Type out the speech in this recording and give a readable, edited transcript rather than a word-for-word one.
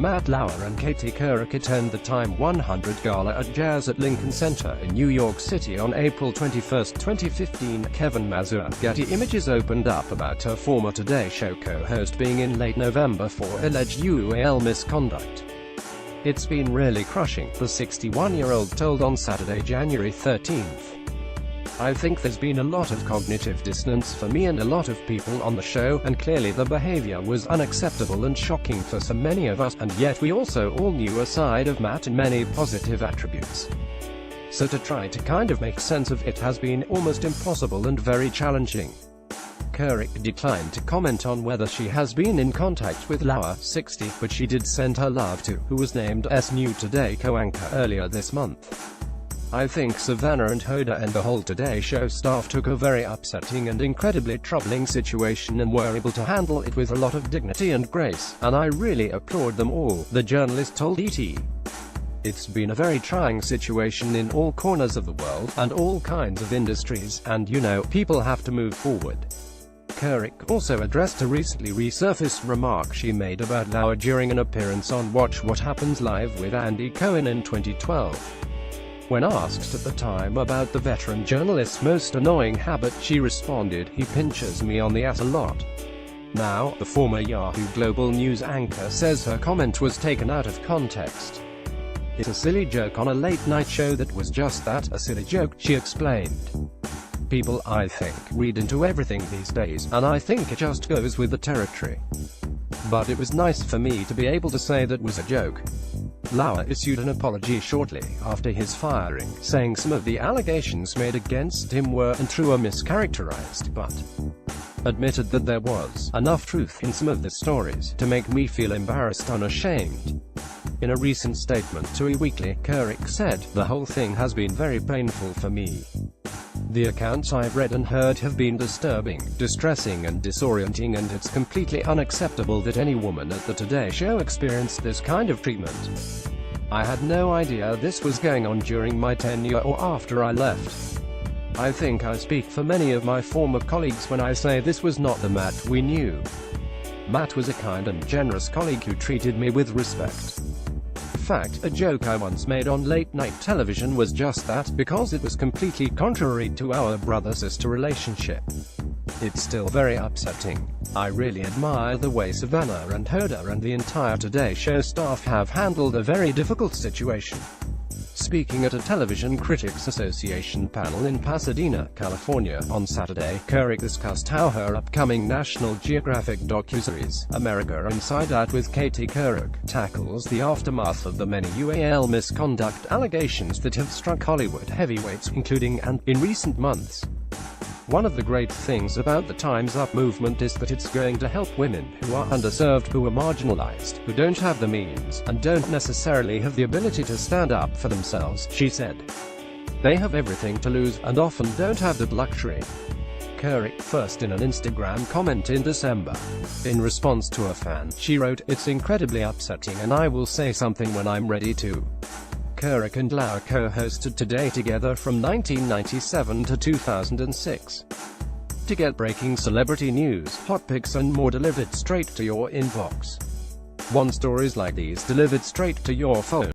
Matt Lauer and Katie Couric attend the Time 100 Gala at Jazz at Lincoln Center in New York City on April 21, 2015. Kevin Mazur, Getty Images opened up about her former Today Show co-host being in late November for alleged UAL misconduct. "It's been really crushing," the 61-year-old told on Saturday, January 13. "I think there's been a lot of cognitive dissonance for me and a lot of people on the show, and clearly the behavior was unacceptable and shocking for so many of us, and yet we also all knew a side of Matt and many positive attributes. So to try to kind of make sense of it has been almost impossible and very challenging." Couric declined to comment on whether she has been in contact with Lauer, 60, but she did send her love to, who was named as new Today co-anchor earlier this month. "I think Savannah and Hoda and the whole Today Show staff took a very upsetting and incredibly troubling situation and were able to handle it with a lot of dignity and grace, and I really applaud them all," the journalist told ET. "It's been a very trying situation in all corners of the world, and all kinds of industries, and people have to move forward." Couric also addressed a recently resurfaced remark she made about Lauer during an appearance on Watch What Happens Live with Andy Cohen in 2012. When asked at the time about the veteran journalist's most annoying habit, she responded, "He pinches me on the ass a lot." Now, the former Yahoo Global News anchor says her comment was taken out of context. "It's a silly joke on a late-night show that was just that, a silly joke," she explained. "People, I think, read into everything these days, and I think it just goes with the territory. But it was nice for me to be able to say that was a joke." Lauer issued an apology shortly after his firing, saying some of the allegations made against him were untrue or mischaracterized, but admitted that there was enough truth in some of the stories to make me feel embarrassed and ashamed. In a recent statement to E! Weekly, Couric said, "The whole thing has been very painful for me. The accounts I've read and heard have been disturbing, distressing and disorienting, and it's completely unacceptable that any woman at the Today Show experienced this kind of treatment. I had no idea this was going on during my tenure or after I left. I think I speak for many of my former colleagues when I say this was not the Matt we knew. Matt was a kind and generous colleague who treated me with respect. In fact, a joke I once made on late-night television was just that, because it was completely contrary to our brother-sister relationship. It's still very upsetting. I really admire the way Savannah and Hoda and the entire Today Show staff have handled a very difficult situation." Speaking at a Television Critics Association panel in Pasadena, California, on Saturday, Couric discussed how her upcoming National Geographic docuseries, America Inside Out with Katie Couric, tackles the aftermath of the many UAL misconduct allegations that have struck Hollywood heavyweights, including and in recent months. "One of the great things about the Time's Up movement is that it's going to help women who are underserved, who are marginalized, who don't have the means, and don't necessarily have the ability to stand up for themselves," she said. "They have everything to lose, and often don't have that luxury." Couric first in an Instagram comment in December. In response to a fan, she wrote, "It's incredibly upsetting, and I will say something when I'm ready to." Couric and Lauer co-hosted Today together from 1997 to 2006. To get breaking celebrity news, hot picks and more delivered straight to your inbox. Want stories like these delivered straight to your phone?